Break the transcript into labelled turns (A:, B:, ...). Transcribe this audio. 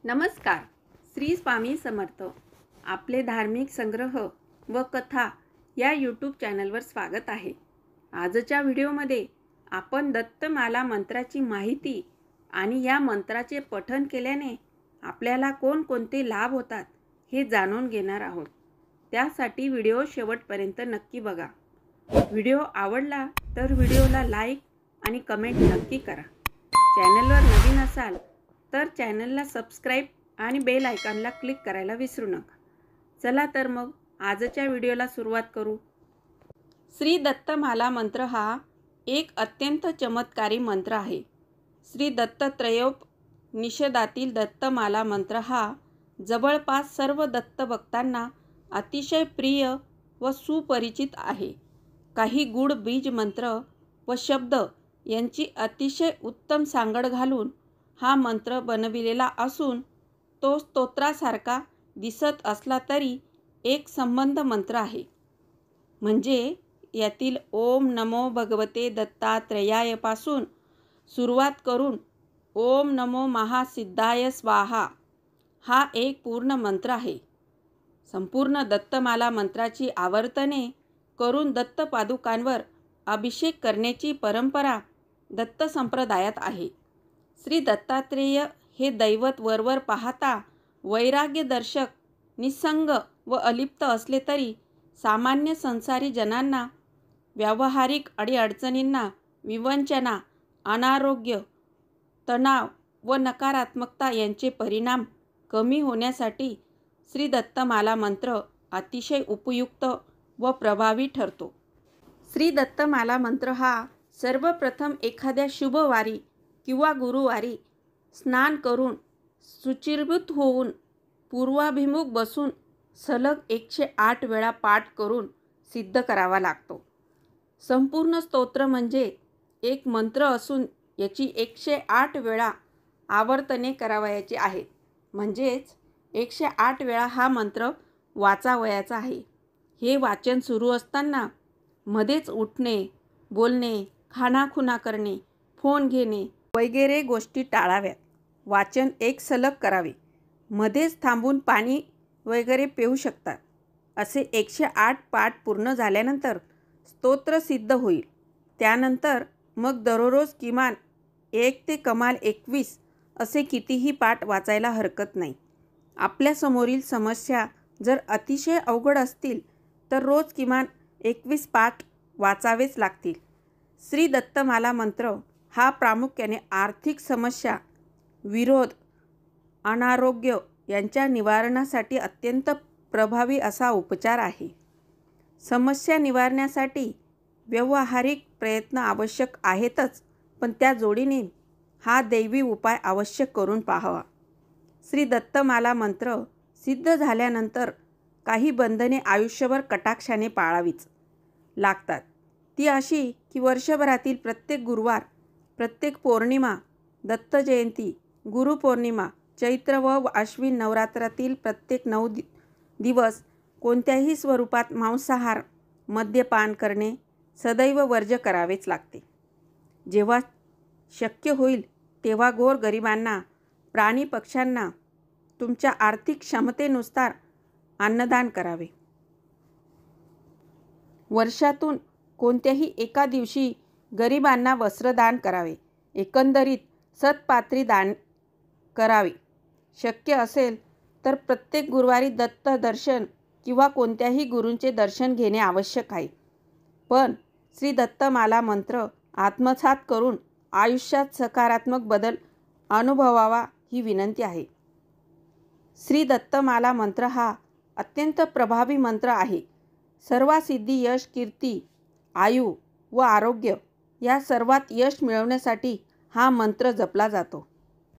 A: नमस्कार. श्री स्वामी समर्थ. आपले धार्मिक संग्रह व कथा या यूट्यूब चॅनलवर स्वागत आहे. आजच्या व्हिडिओमध्ये आपण दत्तमाला मंत्राची माहिती आणि या मंत्राचे पठण केल्याने आपल्याला कोणकोणते लाभ होतात हे जाणून घेणार आहोत. त्यासाठी व्हिडिओ शेवटपर्यंत नक्की बघा. व्हिडिओ आवडला तर व्हिडिओला लाईक आणि कमेंट नक्की करा. चॅनलवर नवीन असाल तर चॅनलला सबस्क्राईब आणि बेल आयकॉनला क्लिक करायला विसरू नका. चला तर मग आजच्या व्हिडिओला सुरुवात करू. श्री दत्तमाला मंत्र हा एक अत्यंत चमत्कारी मंत्र आहे. श्री दत्तात्रयोपनिषदातील दत्तमाला मंत्र हा जवळपास सर्व दत्तभक्तांना अतिशय प्रिय व सुपरिचित आहे. काही गूढ बीज मंत्र व शब्द यांची अतिशय उत्तम सांगड घालून हा मंत्र बनविलेला असून तो स्तोत्रासारखा दिसत असला तरी एक संबंध मंत्र आहे. म्हणजे यातील ओम नमो भगवते दत्तात्रेयाय पासून सुरुवात करून ओम नमो महासिद्धाय स्वाहा हा एक पूर्ण मंत्र आहे. संपूर्ण दत्तमाला मंत्राची आवर्तने करून दत्तपादुकांवर अभिषेक करण्याची परंपरा दत्त संप्रदायात आहे. श्री दत्तात्रेय हे दैवत वरवर पाहता वैराग्यदर्शक, निसंग व अलिप्त असले तरी सामान्य संसारी जनांना व्यावहारिक अडीअडचणींना, विवंचना, अनारोग्य, तणाव व नकारात्मकता यांचे परिणाम कमी होण्यासाठी श्री दत्तमाला मंत्र अतिशय उपयुक्त व प्रभावी ठरतो. श्री दत्तमाला मंत्र हा सर्वप्रथम एखाद्या शुभवारी किंवा गुरुवारी स्नान करून शुचिर्भूत होऊन पूर्वाभिमुख बसून सलग 108 वेळा पाठ करून सिद्ध करावा लागतो. संपूर्ण स्तोत्र म्हणजे एक मंत्र असून याची 108 वेळा आवर्तने करावयाची आहेत. म्हणजेच 108 वेळा हा मंत्र वाचावयाचा आहे. हे वाचन सुरू असताना मध्येच उठणे, बोलणे, खाणाखुणा करणे, फोन घेणे वगैरे गोष्टी टाळाव्यात. वाचन एक सलग करावे. मध्येच थांबून पाणी वगैरे पिऊ शकतात. असे 108 पाठ पूर्ण झाल्यानंतर स्तोत्र सिद्ध होईल. त्यानंतर मग दररोज किमान 1 ते कमाल 21 असे कितीही पाठ वाचायला हरकत नाही. आपल्यासमोरील समस्या जर अतिशय अवघड असतील तर रोज किमान 21 पाठ वाचावेच लागतील. श्री दत्तमाला मंत्र हा प्रामुख्याने आर्थिक समस्या, विरोध, अनारोग्य यांच्या निवारणासाठी अत्यंत प्रभावी असा उपचार आहे. समस्या निवारण्यासाठी व्यावहारिक प्रयत्न आवश्यक आहेतच, पण त्या जोडीने हा दैवी उपाय अवश्य करून पाहावा. श्री दत्तमाला मंत्र सिद्ध झाल्यानंतर काही बंधने आयुष्यभर कटाक्षाने पाळावीच लागतात. ती अशी की वर्षभरातील प्रत्येक गुरुवार, प्रत्येक पौर्णिमा, दत्त जयंती, गुरुपौर्णिमा, चैत्र व अश्विन नवरात्रातील प्रत्येक 9 दिवस कोणत्याही स्वरूपात मांसाहार, मद्यपान करणे सदैव वर्ज्य करावेच लागते. जेव्हा शक्य होईल तेव्हा गोरगरिबांना, प्राणी पक्ष्यांना तुमच्या आर्थिक क्षमतेनुसार अन्नदान करावे. वर्षातून कोणत्याही एका दिवशी गरिबांना वस्त्रदान करावे. एकंदरीत सत्पात्री दान करावे. शक्य असेल तर प्रत्येक गुरुवारी दत्त दर्शन किंवा कोणत्याही गुरूंचे दर्शन घेणे आवश्यक आहे. पण श्री दत्तमाला मंत्र आत्मसात करून आयुष्यात सकारात्मक बदल अनुभवावा ही विनंती आहे. श्री दत्तमाला मंत्र हा अत्यंत प्रभावी मंत्र आहे. सर्वसिद्धी, यश, कीर्ती, आयु व आरोग्य या सर्वात यश मिळवण्यासाठी हा मंत्र जपला जातो.